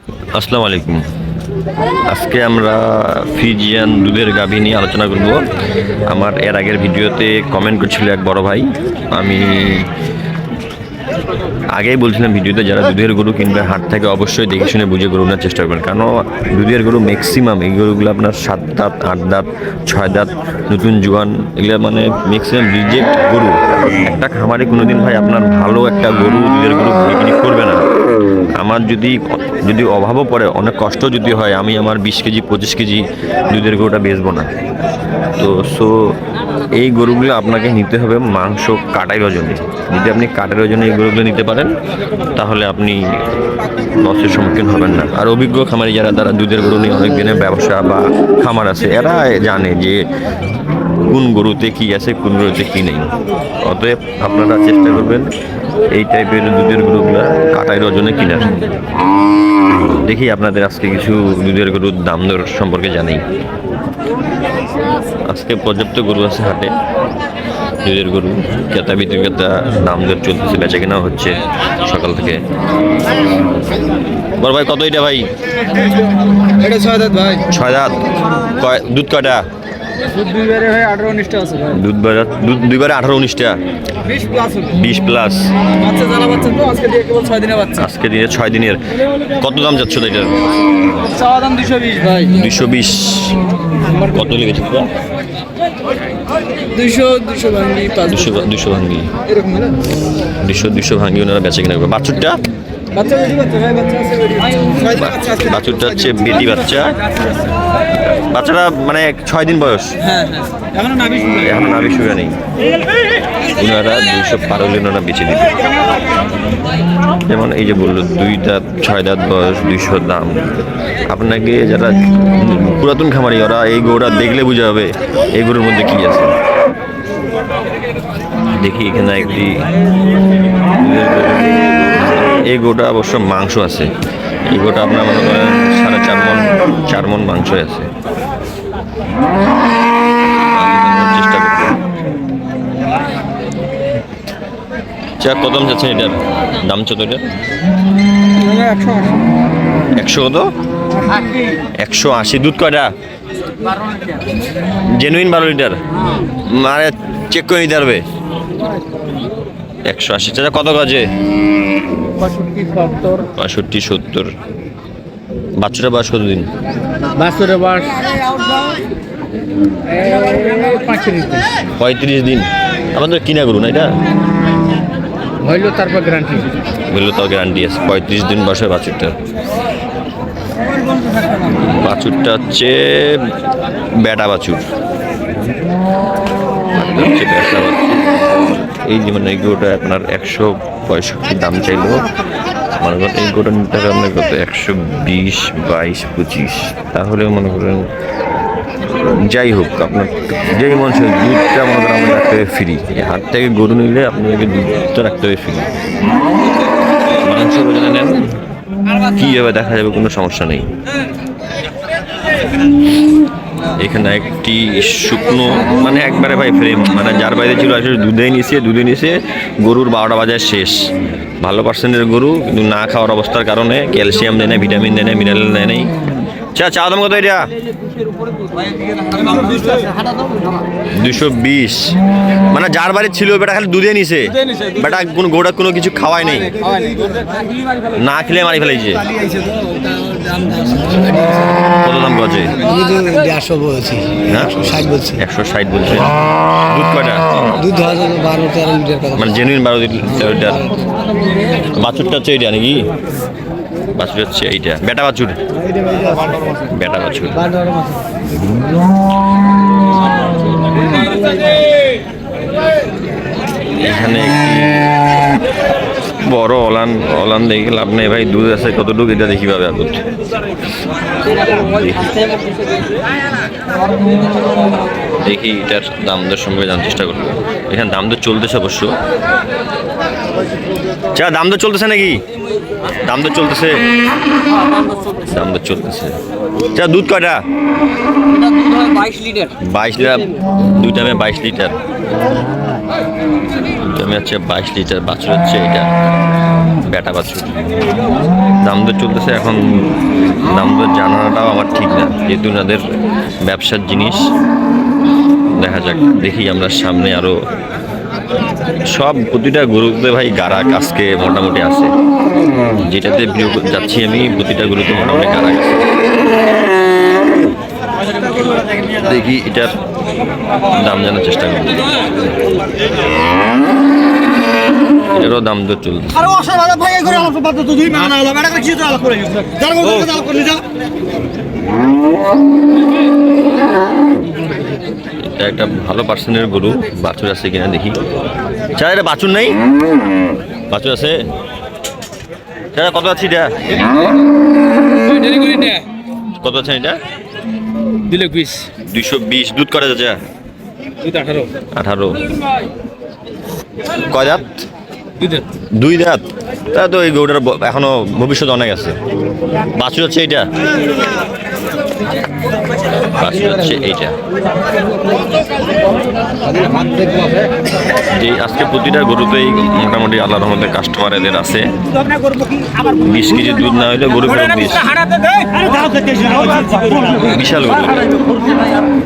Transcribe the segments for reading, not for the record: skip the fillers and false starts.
আসসালামু আলাইকুম। আজকে আমরা ফ্রিজিয়ান দুধের গাভী নিয়ে আলোচনা করব। আমার এর আগের ভিডিওতে কমেন্ট করছিল এক বড় ভাই। আমি আগেই বলছিলাম ভিডিওতে, যারা দুধের গরু কিনবে হাট থেকে অবশ্যই দেখে শুনে বুঝে গরু নেওয়ার চেষ্টা করবেন, কারণ দুধের গরু ম্যাক্সিমাম এই গরুগুলো আপনার 7 দাঁত 8 দাঁত 6 দাঁত নতুন জোয়ান, এগুলো মানে ম্যাক্সিমাম রিজেক্ট গরু। একটা খামারে কোনোদিন ভাই আপনার ভালো একটা গরু দুধের গরু বিক্রি করবে না। আমার যদি অভাবও পড়ে, অনেক কষ্ট যদি হয়, আমি আমার 20 কেজি 25 কেজি দুধের গরুটা বেচবো না। তো এই গরুগুলো আপনাকে নিতে হবে মাংস কাটাই ওজনে। যদি আপনি কাটার ওজনে এই গরুগুলো নিতে পারেন, তাহলে আপনি লসের সম্মুখীন হবেন না। আর অভিজ্ঞ খামারি যারা দুধের গরু নিয়ে অনেক দিনের ব্যবসা বা খামার আছে, এরা জানে যে কোন গরুতে কি আছে, কোন গরুতে কি নেই। অতএব আপনারা চেষ্টা করবেন এই টাইপের দুধের গরুগুলো কাটাই ওজনে কিনার। দেখি আপনাদের আজকে কিছু দুধের গরুর দাম দর সম্পর্কে জানাই। আজকে পর্যাপ্ত গরু আছে হাটে, দুধের গরু ক্রেতা বিক্রেতা দাম দর চলতেছে, বেচা কেনা হচ্ছে সকাল থেকে। বড় ভাই কত এটা ভাই? এটা 6 দাঁত ভাই। 6 দাঁত। দুধ কয়টা? দুধ দুইবারে ভাই 18-19টা আছে ভাই। দুধ দুইবারে 18-19টা। 20 প্লাস হবে। 20 প্লাস। বাচ্চা জানা বাচ্চা তো আজকে দিয়ে কেবল 6 দিনের বাচ্চা। আজকে দিয়ে 6 দিনের। কত দাম যাচ্ছে এটার? চাওয়া দাম 220 ভাই। 220। কত লেগেছে তো? 200 ভাঙি 200 ভাঙ্গি। এরকম না? 200 ভাঙ্গি ওনারা বেচে কিনা করবে। বাছুরটা? বাচ্চা বেশি বাচ্চা ভাই, বাচ্চা আছে বেশি। 6 দিনের বাচ্চা আছে। বাছুরটা হচ্ছে বেটি বাচ্চা। বাচ্চাটা মানে 6 দিন বয়স। হ্যাঁ। এখনো নাভি শুনে। এখন নাভি শুয়ে নেই। ওনারা 200 পার হলে ওনারা বেচে দিবে। যেমন এই যে বললো 2 দাঁত 6 দাঁত বয়স, 200 দাম। আপনাকে যারা পুরাতন খামারি, ওরা এই গরুটা দেখলে বুঝে হবে এই গরুর মধ্যে কি আছে। দেখি এখানে একটি এই গরুটা অবশ্য মাংস আছে। এই গরুটা আপনার মনে করেন 4.5 মণ মাংস আছে। চেষ্টা করবো। কত দাম যাচ্ছে এটার? দাম কত এটার? 100 কত? 180। দুধ কয়টা? Genuine 12 litre. মানে চেক করে নিতে পারবে? 180। চাচা কত কাজে? 65 70। বাচ্চাটা বয়স কত দিন? বাচ্চাটা বয়স 35 দিন। আমাদের কিনা করুন না এটা? হইলো তারপর গ্যারান্টি। বললো তাও গ্যারান্টি আছে। 35 দিন বয়সের বাছুরটা। বাছুরটা হচ্ছে বেটা বাছুর। এই যে মানে এই গরুটা আপনার 165 দাম চাইলো। মনে করেন এই গরুটা নিতে হবে আপনার কত? 120 22 25। তাহলে মনে করেন যাই হোক, আপনার যেই মানুষের দুধটা মনে করেন আমরা রাখতে হবে ফ্রি। এই হাট থেকে গরু নিলে আপনাকে দুধটা রাখতে হবে ফ্রি। মাংস ওজনে নেন, কী হবে দেখা যাবে, কোনো সমস্যা নেই। এখানে একটি শুকনো মানে একবারে ভাই ফ্রেম, মানে যার বাইরে ছিল আসলে দুধে নিছে গরুর 12টা বাজার শেষ। ভালো পার্সেন্টের গরু, কিন্তু না খাওয়ার অবস্থার কারণে ক্যালসিয়াম দেয় না, ভিটামিন দেয় না, মিনারেল দেয় নাই। চা দাম কত এটা? 220। মানে যার বাড়ি ছিল বেটা খালি দুধে নিছে, বেটা কোনো গোটা কোনো কিছু খাওয়াই নেই, না খেলে মারি ফেলাইছে। কত দাম বলছে? 150 বলছি। হ্যাঁ 160 বলছি। 160 বলছে। দুধ কয়টা? দুধ 12-13 লিটার কথা। মানে জেনুইন 12 লিটার। বাছুরটা হচ্ছে এইটা নাকি? বাছুর হচ্ছে এইটা বেটা বাছুর। বেটা বাছুর। এখানে বড় অলান দেখে লাভ নেই ভাই। দুধ আছে কতটুকু এটা দেখি পাবে আগুন। দেখি এটার দাম দর সম্পর্কে জানার চেষ্টা করবো। এখানে দাম দর চলতেছে অবশ্য। দাম দর চলতেছে নাকি? দাম দর চলতেছে। দুধ কয়টা? 22 লিটার। 22 লিটার। দুইটা মেয়ে 22 লিটার। দুইটা মেয়ে হচ্ছে 22 লিটার। বাছুর হচ্ছে এটা। বেটা বাছুর। দাম দর চলতেছে এখন, দাম দর জানাটাও আমার ঠিক না, যেহেতু ওনাদের ব্যবসার জিনিস। দেখা যাক, দেখি আমরা সামনে আরো সব প্রতিটা গরুতে ভাই গারাক আজকে মোটামুটি আছে। যেটাতে যাচ্ছি আমি প্রতিটা গরুতে মোটামুটি গারাক আছে। দেখি এটার দাম জানার চেষ্টা করি। এটারও দাম দর চলছে। এটা একটা ভালো পার্সেন্টের গরু। বাছুর আছে কিনা দেখি। চাই এটা বাছুর নেই, বাছুর আছে। চাই কত আছে এটা? কত আছে এটা? 220। দুধ করে যাচ্ছে 18। কয় দাঁত? 2 দাঁত। তা তো এই গরুটার এখনো ভবিষ্যৎ অনেক আছে। বাছুর হচ্ছে এইটা, বাছুর হচ্ছে এইটা। এই আজকে প্রতিটা গরুতেই মোটামুটি আল্লাহর রহমতে কাস্টমার এদের আছে। 20 কেজি দুধ না হইলে গরু ফেরত 20। বিশাল গরু,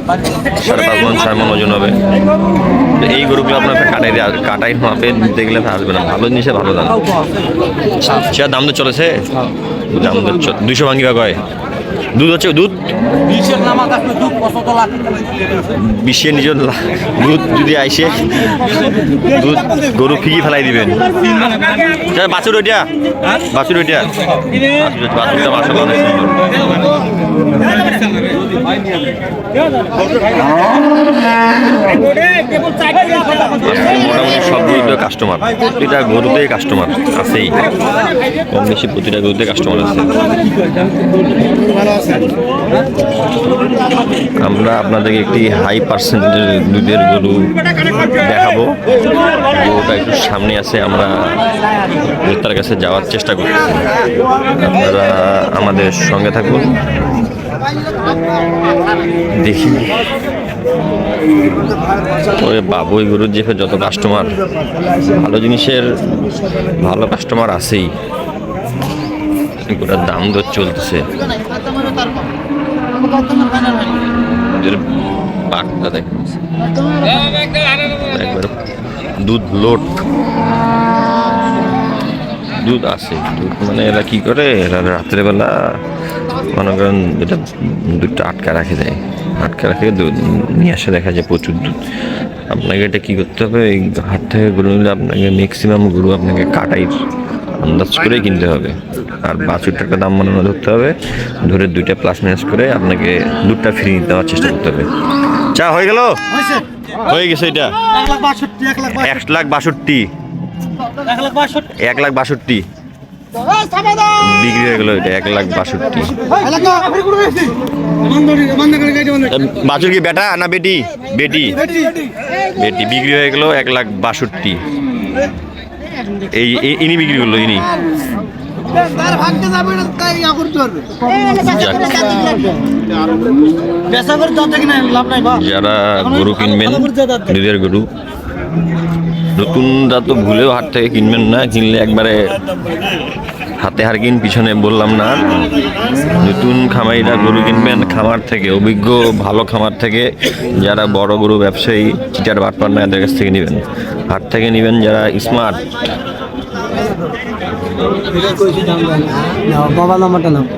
5.5 মণ 6 মণ ওজন হবে। এই গরুগুলো আপনার কাটাই মাপে দিতে গেলে আসবে না। ভালো জিনিসে ভালো দাম। সে দাম তো চলেছে, দাম তো 200 ভাঙ্গিবা কয়। দুধ হচ্ছে দুধ 20 নিজের দুধ যদি আইসে দুধ গরু ফিকি ফেলাই দিবেন। বাছুর ওইটা, বাছুর ওইটা, বাছুরটা মাশাআল্লাহ অনেক সুন্দর। মোটামুটি সব গরুতে কাস্টমার, প্রতিটা গরুতে কাস্টমার আছেই, কম বেশি প্রতিটা গরুতে কাস্টমার আছে। আমরা আপনাদেরকে একটি হাই পার্সেন্টের দুধের গরু দেখাবো। গরুটা একটু সামনে আছে, আমরা তার কাছে যাওয়ার চেষ্টা করতেছি। আপনারা আমাদের সঙ্গে থাকুন, দেখি। ওরে বাবু, ওই গরুর যে যত কাস্টমার, ভালো জিনিসের ভালো কাস্টমার আছেই। এগুলোর দাম দর চলতেছে। পাকটা দেখেন, একবারে দুধ লোট, দুধ আছে। দুধ মানে এরা কি করে, এরা রাত্রেবেলা মনে করেন এটা দুধটা আটকা রাখে দেয়, আটকা রাখে দুধ নিয়ে আসে, দেখা যায় প্রচুর দুধ। আপনাকে এটা কী করতে হবে, এই হাট থেকে গরু নিলে আপনাকে ম্যাক্সিমাম গরু আপনাকে কাটাই আন্দাজ করেই কিনতে হবে। আর বাছুরটাকে দাম বানানো ধরতে হবে, ধরে 2টা প্লাস মাইনাস করে আপনাকে দুধটা ফ্রি দেওয়ার চেষ্টা করতে হবে। চা হয়ে গেল, হয়ে গেছে। এটা 1,62,000, 1,62,000 বিক্রি হয়ে গেল। এটা 1,62,000। বাছুর কি বেটা না বেটি? বেটি, বেটি বিক্রি হয়ে গেল 1,62,000। এই ইনি বিক্রি করলো, ইনি। যারা গরু কিনবেন, দুধের গরু নতুন তা তো ভুলেও হাট থেকে কিনবেন না। কিনলে একবারে হাতে হার কিন, পিছনে বললাম না। নতুন খামারিরা গরু কিনবেন খামার থেকে, অভিজ্ঞ ভালো খামার থেকে, যারা বড় গরু ব্যবসায়ী, চিটার বাটপার না, এদের কাছ থেকে নেবেন। হাট থেকে নেবেন যারা স্মার্ট।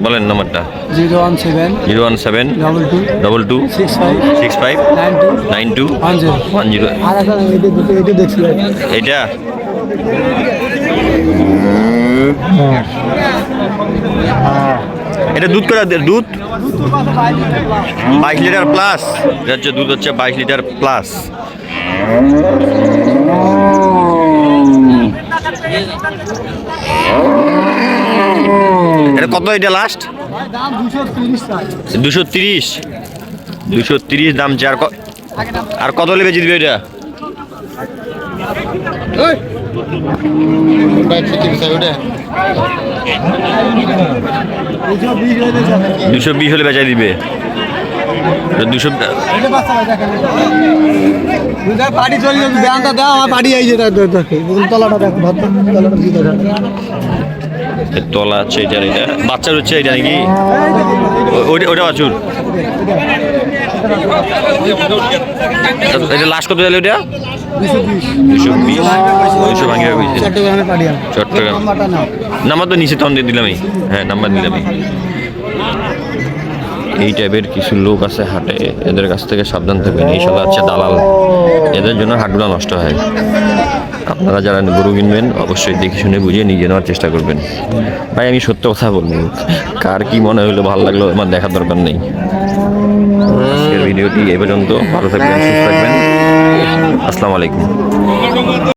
বলেন নাম্বারটা। 017 22 65 92 10। এটা এটা দুধ করে দুধ 22 লিটার প্লাস। এটা হচ্ছে দুধ হচ্ছে 22 লিটার প্লাস। এটা কত? এটা লাস্ট 230 দাম। আর কত হলে বেচে দিবে এটা? 220 হলে বেচা দিবে। 200 পাটি চলে যাবে ব্যাংকটা দাও আমার পাটি এই যে তলাটা দেখো তলাটা দিকে দেখো তলা আছে এটা এটা বাচ্চার হচ্ছে এটা নাকি ওইটা ওইটা বাছুর এটা লাস্ট কত দিলে ওটা 220 ভাঙে চট্টগ্রামে পাটি আছে চট্টগ্রাম নাম্বারটা নাও নাম্বার তো নিচে তখন দিয়ে দিলামই হ্যাঁ নাম্বার দিলামই এই টাইপের কিছু লোক আছে হাটে এদের কাছ থেকে সাবধান থাকবেন এই সব হচ্ছে দালাল এদের জন্য হাটগুলো নষ্ট হয় আপনারা যারা গরু কিনবেন অবশ্যই দেখে শুনে বুঝে নিজে নেওয়ার চেষ্টা করবেন ভাই আমি সত্য কথা বলবো কার কি মনে হলো ভালো লাগলো আমার দেখার দরকার নেই আজকের ভিডিওটি এই পর্যন্ত ভালো থাকবেন সুস্থ থাকবেন আসসালামু আলাইকুম